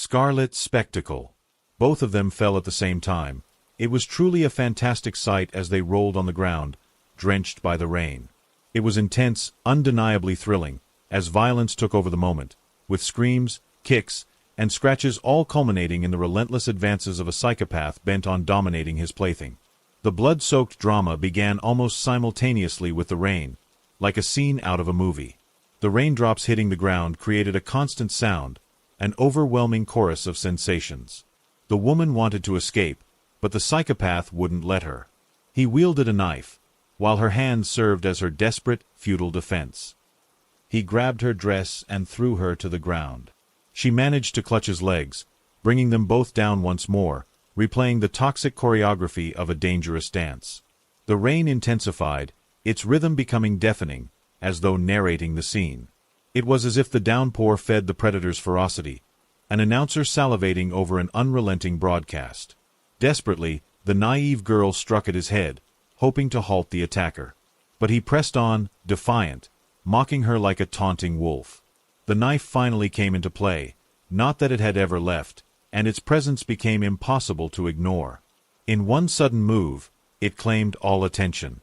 Scarlet spectacle. Both of them fell at the same time. It was truly a fantastic sight as they rolled on the ground, drenched by the rain. It was intense, undeniably thrilling, as violence took over the moment, with screams, kicks, and scratches all culminating in the relentless advances of a psychopath bent on dominating his plaything. The blood-soaked drama began almost simultaneously with the rain, like a scene out of a movie. The raindrops hitting the ground created a constant sound, an overwhelming chorus of sensations. The woman wanted to escape, but the psychopath wouldn't let her. He wielded a knife, while her hand served as her desperate, futile defense. He grabbed her dress and threw her to the ground. She managed to clutch his legs, bringing them both down once more, replaying the toxic choreography of a dangerous dance. The rain intensified, its rhythm becoming deafening, as though narrating the scene. It was as if the downpour fed the predator's ferocity, an announcer salivating over an unrelenting broadcast. Desperately, the naive girl struck at his head, hoping to halt the attacker. But he pressed on, defiant, mocking her like a taunting wolf. The knife finally came into play, not that it had ever left, and its presence became impossible to ignore. In one sudden move, it claimed all attention.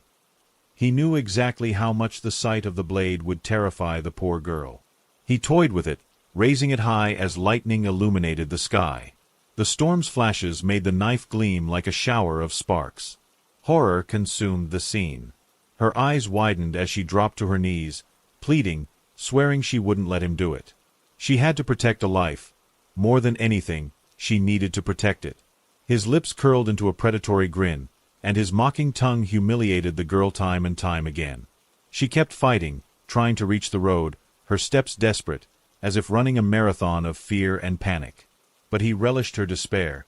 He knew exactly how much the sight of the blade would terrify the poor girl. He toyed with it, raising it high as lightning illuminated the sky. The storm's flashes made the knife gleam like a shower of sparks. Horror consumed the scene. Her eyes widened as she dropped to her knees, pleading, swearing she wouldn't let him do it. She had to protect a life. More than anything, she needed to protect it. His lips curled into a predatory grin, and his mocking tongue humiliated the girl time and time again. She kept fighting, trying to reach the road, her steps desperate, as if running a marathon of fear and panic. But he relished her despair,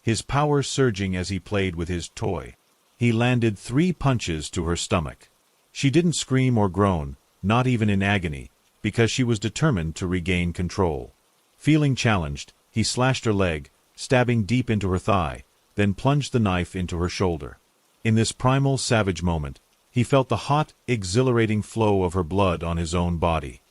his power surging as he played with his toy. He landed 3 punches to her stomach. She didn't scream or groan, not even in agony, because she was determined to regain control. Feeling challenged, he slashed her leg, stabbing deep into her thigh, then plunged the knife into her shoulder. In this primal, savage moment, he felt the hot, exhilarating flow of her blood on his own body.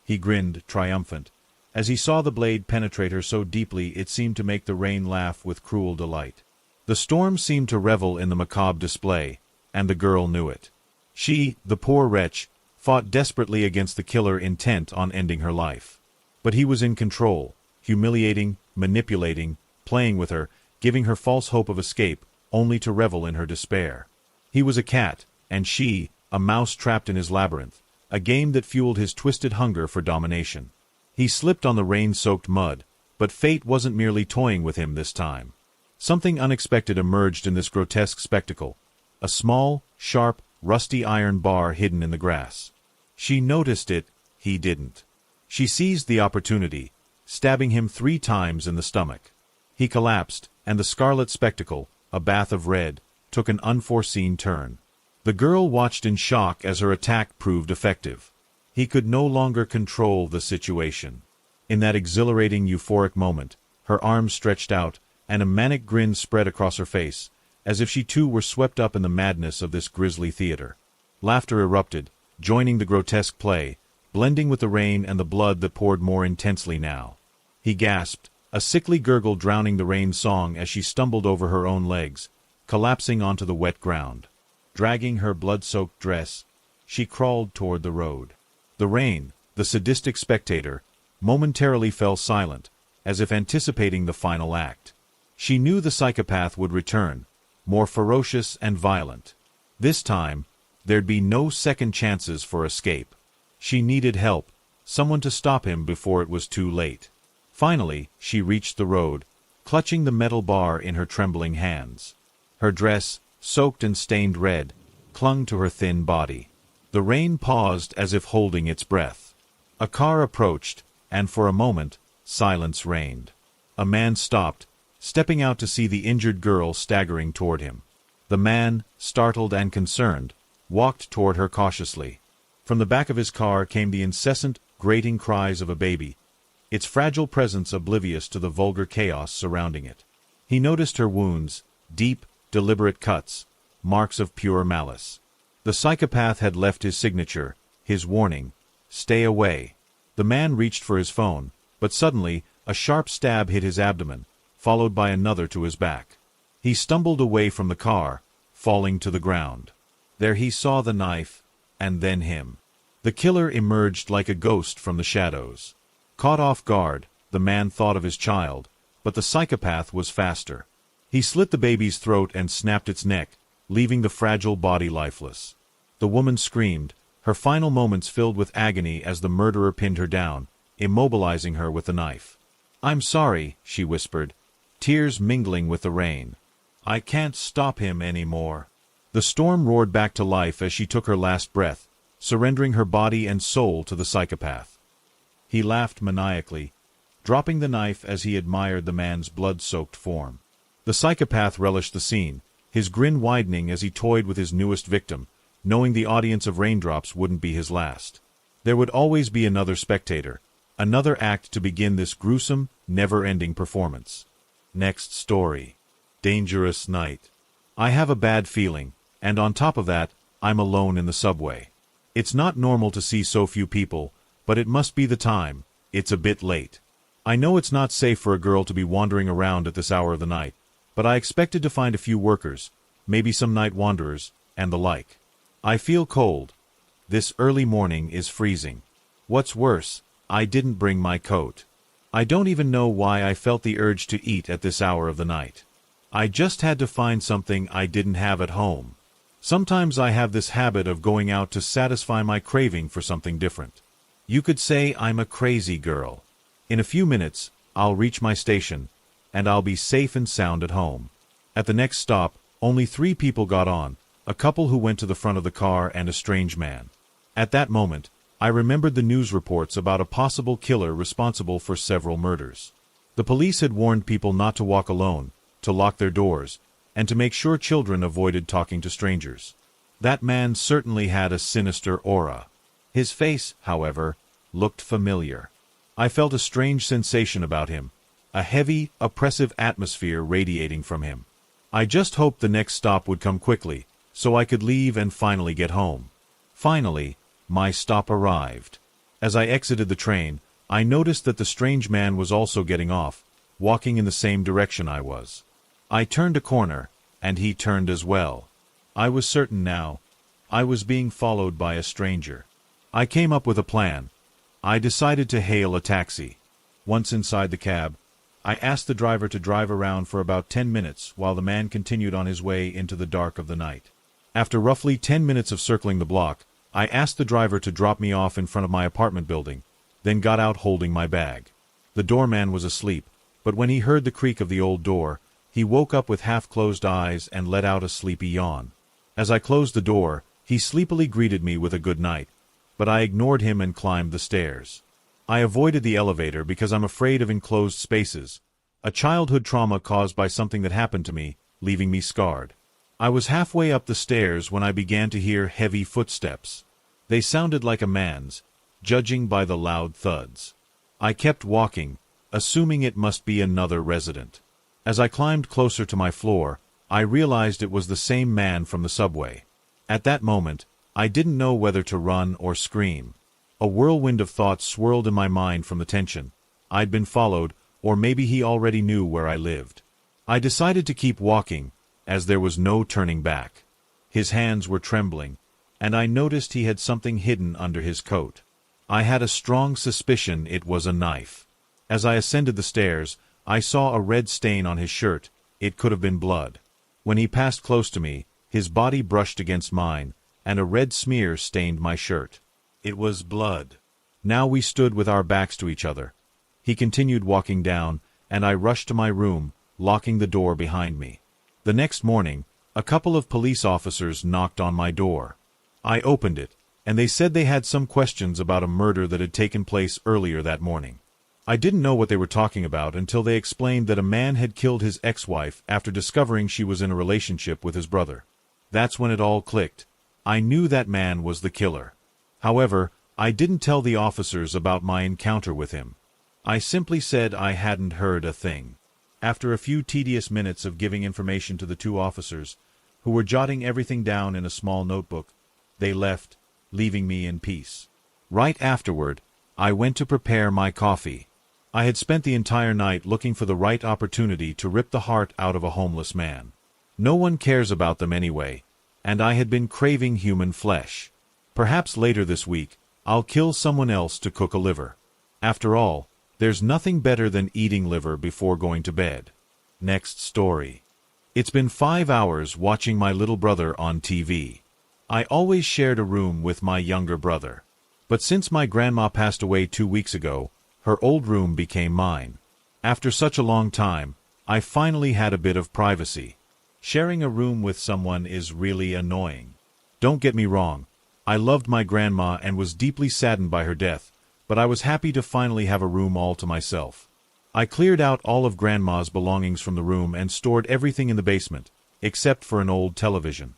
He grinned, triumphant, as he saw the blade penetrate her so deeply it seemed to make the rain laugh with cruel delight. The storm seemed to revel in the macabre display, and the girl knew it. She, the poor wretch, fought desperately against the killer intent on ending her life. But he was in control, humiliating, manipulating, playing with her, giving her false hope of escape, only to revel in her despair. He was a cat, and she, a mouse trapped in his labyrinth, a game that fueled his twisted hunger for domination. He slipped on the rain-soaked mud, but fate wasn't merely toying with him this time. Something unexpected emerged in this grotesque spectacle, a small, sharp, rusty iron bar hidden in the grass. She noticed it, he didn't. She seized the opportunity, stabbing him 3 times in the stomach. He collapsed, and the scarlet spectacle, a bath of red, took an unforeseen turn. The girl watched in shock as her attack proved effective. He could no longer control the situation. In that exhilarating, euphoric moment, her arms stretched out, and a manic grin spread across her face, as if she too were swept up in the madness of this grisly theater. Laughter erupted, joining the grotesque play, blending with the rain and the blood that poured more intensely now. He gasped, a sickly gurgle drowning the rain song as she stumbled over her own legs, collapsing onto the wet ground. Dragging her blood-soaked dress, she crawled toward the road. The rain, the sadistic spectator, momentarily fell silent, as if anticipating the final act. She knew the psychopath would return, more ferocious and violent. This time, there'd be no second chances for escape. She needed help, someone to stop him before it was too late. Finally, she reached the road, clutching the metal bar in her trembling hands. Her dress, soaked and stained red, clung to her thin body. The rain paused as if holding its breath. A car approached, and for a moment, silence reigned. A man stopped, stepping out to see the injured girl staggering toward him. The man, startled and concerned, walked toward her cautiously. From the back of his car came the incessant, grating cries of a baby, its fragile presence oblivious to the vulgar chaos surrounding it. He noticed her wounds, deep, deliberate cuts, marks of pure malice. The psychopath had left his signature, his warning, "Stay away." The man reached for his phone, but suddenly, A sharp stab hit his abdomen, followed by another to his back. He stumbled away from the car, falling to the ground. There he saw the knife, and then him. The killer emerged like a ghost from the shadows. Caught off guard, the man thought of his child, but the psychopath was faster. He slit the baby's throat and snapped its neck, leaving the fragile body lifeless. The woman screamed, her final moments filled with agony as the murderer pinned her down, immobilizing her with the knife. "I'm sorry," she whispered, tears mingling with the rain. "I can't stop him anymore." The storm roared back to life as she took her last breath, surrendering her body and soul to the psychopath. He laughed maniacally, dropping the knife as he admired the man's blood-soaked form. The psychopath relished the scene, his grin widening as he toyed with his newest victim, knowing the audience of raindrops wouldn't be his last. There would always be another spectator, another act to begin this gruesome, never-ending performance. Next story. Dangerous night. I have a bad feeling, and on top of that, I'm alone in the subway. It's not normal to see so few people, but it must be the time. It's a bit late. I know it's not safe for a girl to be wandering around at this hour of the night, but I expected to find a few workers, maybe some night wanderers, and the like. I feel cold. This early morning is freezing. What's worse, I didn't bring my coat. I don't even know why I felt the urge to eat at this hour of the night. I just had to find something I didn't have at home. Sometimes I have this habit of going out to satisfy my craving for something different. You could say I'm a crazy girl. In a few minutes, I'll reach my station, and I'll be safe and sound at home. At the next stop, only 3 people got on, a couple who went to the front of the car and a strange man. At that moment, I remembered the news reports about a possible killer responsible for several murders. The police had warned people not to walk alone, to lock their doors, and to make sure children avoided talking to strangers. That man certainly had a sinister aura. His face, however, looked familiar. I felt a strange sensation about him, a heavy, oppressive atmosphere radiating from him. I just hoped the next stop would come quickly, so I could leave and finally get home. Finally, my stop arrived. As I exited the train, I noticed that the strange man was also getting off, walking in the same direction I was. I turned a corner, and he turned as well. I was certain now. I was being followed by a stranger. I came up with a plan. I decided to hail a taxi. Once inside the cab, I asked the driver to drive around for about 10 minutes while the man continued on his way into the dark of the night. After roughly 10 minutes of circling the block, I asked the driver to drop me off in front of my apartment building, then got out holding my bag. The doorman was asleep, but when he heard the creak of the old door, he woke up with half-closed eyes and let out a sleepy yawn. As I closed the door, he sleepily greeted me with a good night, but I ignored him and climbed the stairs. I avoided the elevator because I'm afraid of enclosed spaces, a childhood trauma caused by something that happened to me, leaving me scarred. I was halfway up the stairs when I began to hear heavy footsteps. They sounded like a man's, judging by the loud thuds. I kept walking, assuming it must be another resident. As I climbed closer to my floor, I realized it was the same man from the subway. At that moment, I didn't know whether to run or scream. A whirlwind of thoughts swirled in my mind from the tension. I'd been followed, or maybe he already knew where I lived. I decided to keep walking, as there was no turning back. His hands were trembling, and I noticed he had something hidden under his coat. I had a strong suspicion it was a knife. As I ascended the stairs, I saw a red stain on his shirt. It could have been blood. When he passed close to me, his body brushed against mine, and a red smear stained my shirt. It was blood. Now we stood with our backs to each other. He continued walking down, and I rushed to my room, locking the door behind me. The next morning, a couple of police officers knocked on my door. I opened it, and they said they had some questions about a murder that had taken place earlier that morning. I didn't know what they were talking about until they explained that a man had killed his ex-wife after discovering she was in a relationship with his brother. That's when it all clicked. I knew that man was the killer. However, I didn't tell the officers about my encounter with him. I simply said I hadn't heard a thing. After a few tedious minutes of giving information to the 2 officers, who were jotting everything down in a small notebook, they left, leaving me in peace. Right afterward, I went to prepare my coffee. I had spent the entire night looking for the right opportunity to rip the heart out of a homeless man. No one cares about them anyway, and I had been craving human flesh. Perhaps later this week, I'll kill someone else to cook a liver. After all, there's nothing better than eating liver before going to bed. Next story. It's been 5 hours watching my little brother on TV. I always shared a room with my younger brother. But since my grandma passed away 2 weeks ago, her old room became mine. After such a long time, I finally had a bit of privacy. Sharing a room with someone is really annoying. Don't get me wrong, I loved my grandma and was deeply saddened by her death, but I was happy to finally have a room all to myself. I cleared out all of Grandma's belongings from the room and stored everything in the basement, except for an old television.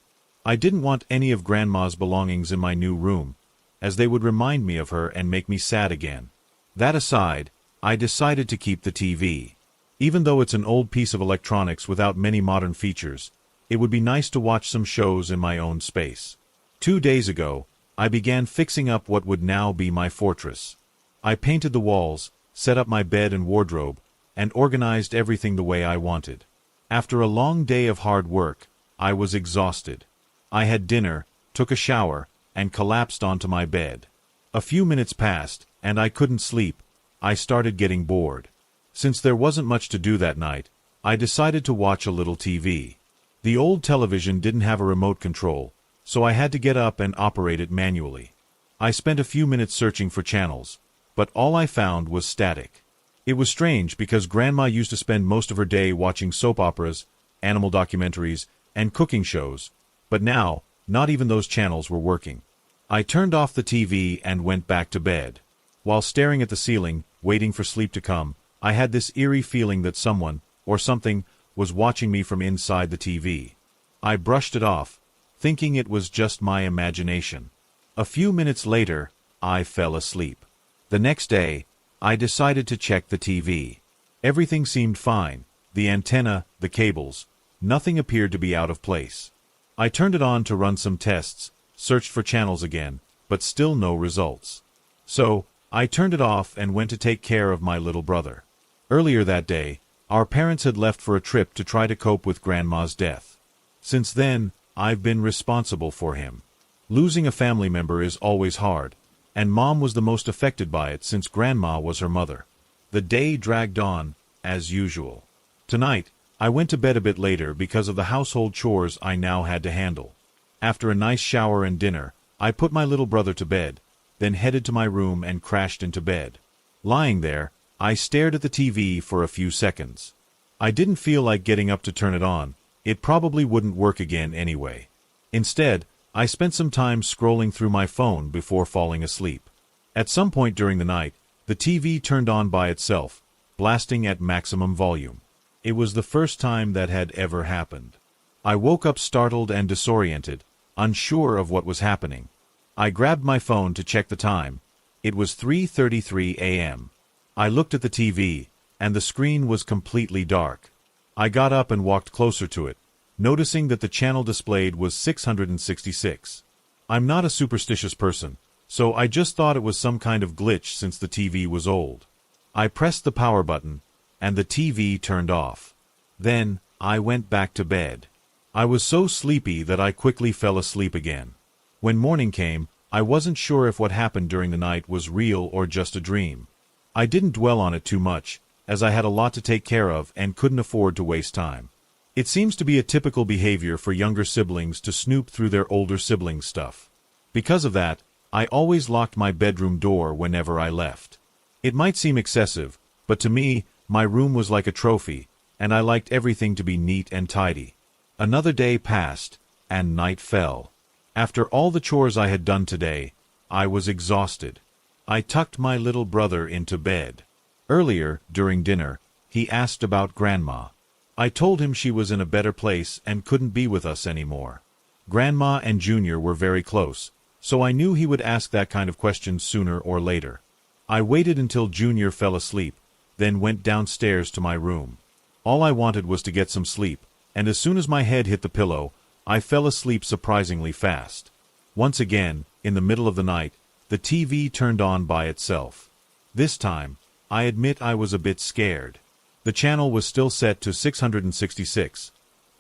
I didn't want any of Grandma's belongings in my new room, as they would remind me of her and make me sad again. That aside, I decided to keep the TV. Even though it's an old piece of electronics without many modern features, it would be nice to watch some shows in my own space. 2 days ago, I began fixing up what would now be my fortress. I painted the walls, set up my bed and wardrobe, and organized everything the way I wanted. After a long day of hard work, I was exhausted. I had dinner, took a shower, and collapsed onto my bed. A few minutes passed, and I couldn't sleep. I started getting bored. Since there wasn't much to do that night, I decided to watch a little TV. The old television didn't have a remote control, so I had to get up and operate it manually. I spent a few minutes searching for channels, but all I found was static. It was strange because Grandma used to spend most of her day watching soap operas, animal documentaries, and cooking shows, but now, not even those channels were working. I turned off the TV and went back to bed. While staring at the ceiling, waiting for sleep to come, I had this eerie feeling that someone, or something, was watching me from inside the TV. I brushed it off, thinking it was just my imagination. A few minutes later, I fell asleep. The next day, I decided to check the TV. Everything seemed fine, the antenna, the cables, nothing appeared to be out of place. I turned it on to run some tests, searched for channels again, but still no results. So, I turned it off and went to take care of my little brother. Earlier that day, our parents had left for a trip to try to cope with Grandma's death. Since then, I've been responsible for him. Losing a family member is always hard, and Mom was the most affected by it since Grandma was her mother. The day dragged on, as usual. Tonight, I went to bed a bit later because of the household chores I now had to handle. After a nice shower and dinner, I put my little brother to bed, then headed to my room and crashed into bed. Lying there, I stared at the TV for a few seconds. I didn't feel like getting up to turn it on. It probably wouldn't work again anyway. Instead, I spent some time scrolling through my phone before falling asleep. At some point during the night, the TV turned on by itself, blasting at maximum volume. It was the first time that had ever happened. I woke up startled and disoriented, unsure of what was happening. I grabbed my phone to check the time. It was 3:33 a.m. I looked at the TV, and the screen was completely dark. I got up and walked closer to it, noticing that the channel displayed was 666. I'm not a superstitious person, so I just thought it was some kind of glitch since the TV was old. I pressed the power button, and the TV turned off. Then, I went back to bed. I was so sleepy that I quickly fell asleep again. When morning came, I wasn't sure if what happened during the night was real or just a dream. I didn't dwell on it too much, as I had a lot to take care of and couldn't afford to waste time. It seems to be a typical behavior for younger siblings to snoop through their older siblings' stuff. Because of that, I always locked my bedroom door whenever I left. It might seem excessive, but to me, my room was like a trophy, and I liked everything to be neat and tidy. Another day passed, and night fell. After all the chores I had done today, I was exhausted. I tucked my little brother into bed. Earlier, during dinner, he asked about Grandma. I told him she was in a better place and couldn't be with us anymore. Grandma and Junior were very close, so I knew he would ask that kind of question sooner or later. I waited until Junior fell asleep, then went downstairs to my room. All I wanted was to get some sleep, and as soon as my head hit the pillow, I fell asleep surprisingly fast. Once again, in the middle of the night, the TV turned on by itself. This time, I admit I was a bit scared. The channel was still set to 666,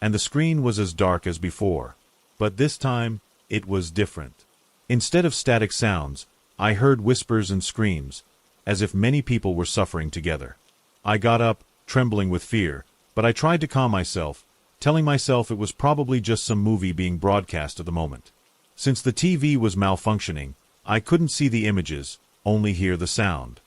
and the screen was as dark as before. But this time, it was different. Instead of static sounds, I heard whispers and screams, as if many people were suffering together. I got up, trembling with fear, but I tried to calm myself, telling myself it was probably just some movie being broadcast at the moment. Since the TV was malfunctioning, I couldn't see the images, only hear the sound.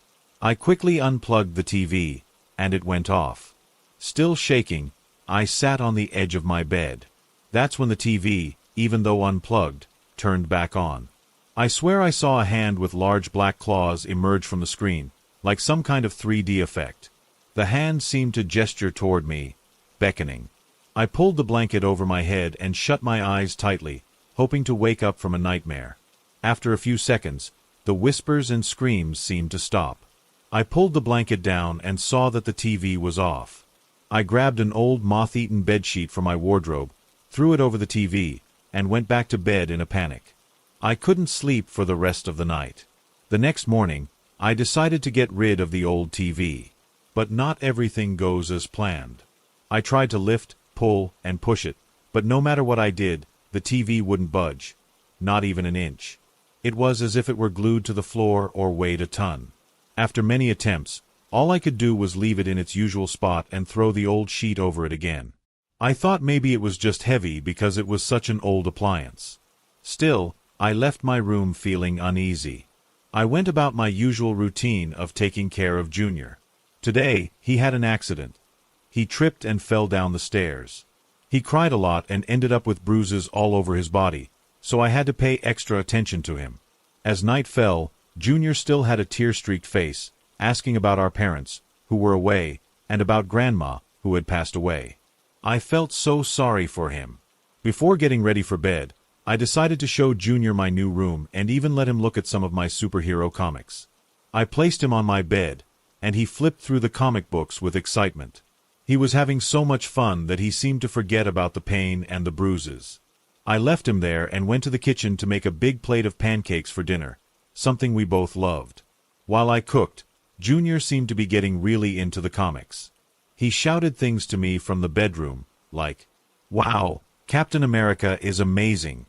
I quickly unplugged the TV, and it went off. Still shaking, I sat on the edge of my bed. That's when the TV, even though unplugged, turned back on. I swear I saw a hand with large black claws emerge from the screen, like some kind of 3D effect. The hand seemed to gesture toward me, beckoning. I pulled the blanket over my head and shut my eyes tightly, hoping to wake up from a nightmare. After a few seconds, the whispers and screams seemed to stop. I pulled the blanket down and saw that the TV was off. I grabbed an old moth-eaten bedsheet from my wardrobe, threw it over the TV, and went back to bed in a panic. I couldn't sleep for the rest of the night. The next morning, I decided to get rid of the old TV. But not everything goes as planned. I tried to lift, pull, and push it, but no matter what I did, the TV wouldn't budge, not even an inch. It was as if it were glued to the floor or weighed a ton. After many attempts, all I could do was leave it in its usual spot and throw the old sheet over it again. I thought maybe it was just heavy because it was such an old appliance. Still, I left my room feeling uneasy. I went about my usual routine of taking care of Junior. Today, he had an accident. He tripped and fell down the stairs. He cried a lot and ended up with bruises all over his body, so I had to pay extra attention to him. As night fell, Junior still had a tear-streaked face, asking about our parents, who were away, and about Grandma, who had passed away. I felt so sorry for him. Before getting ready for bed, I decided to show Junior my new room and even let him look at some of my superhero comics. I placed him on my bed, and he flipped through the comic books with excitement. He was having so much fun that he seemed to forget about the pain and the bruises. I left him there and went to the kitchen to make a big plate of pancakes for dinner, something we both loved. While I cooked, Junior seemed to be getting really into the comics. He shouted things to me from the bedroom, like, "Wow, Captain America is amazing."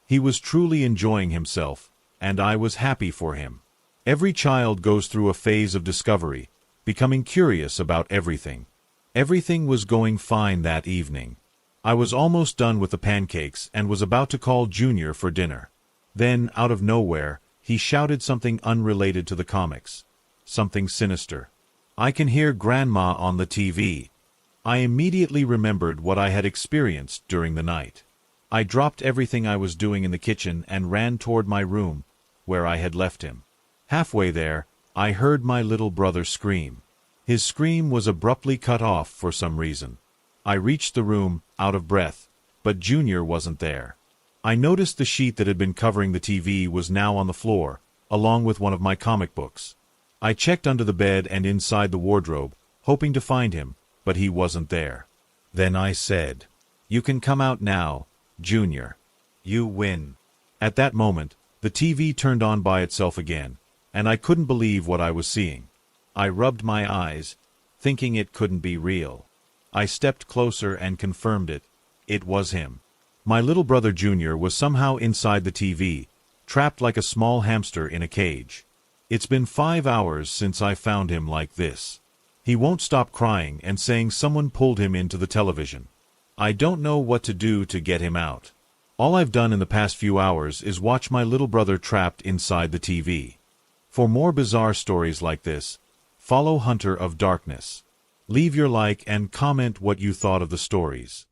He was truly enjoying himself, and I was happy for him. Every child goes through a phase of discovery, becoming curious about everything. Everything was going fine that evening. I was almost done with the pancakes and was about to call Junior for dinner. Then, out of nowhere, he shouted something unrelated to the comics. Something sinister. "I can hear Grandma on the TV." I immediately remembered what I had experienced during the night. I dropped everything I was doing in the kitchen and ran toward my room, where I had left him. Halfway there, I heard my little brother scream. His scream was abruptly cut off for some reason. I reached the room, out of breath, but Junior wasn't there. I noticed the sheet that had been covering the TV was now on the floor, along with one of my comic books. I checked under the bed and inside the wardrobe, hoping to find him, but he wasn't there. Then I said, "You can come out now, Junior. You win." At that moment, the TV turned on by itself again, and I couldn't believe what I was seeing. I rubbed my eyes, thinking it couldn't be real. I stepped closer and confirmed it. It was him. My little brother Junior was somehow inside the TV, trapped like a small hamster in a cage. It's been 5 hours since I found him like this. He won't stop crying and saying someone pulled him into the television. I don't know what to do to get him out. All I've done in the past few hours is watch my little brother trapped inside the TV. For more bizarre stories like this, follow Hunter of Darkness. Leave your like and comment what you thought of the stories.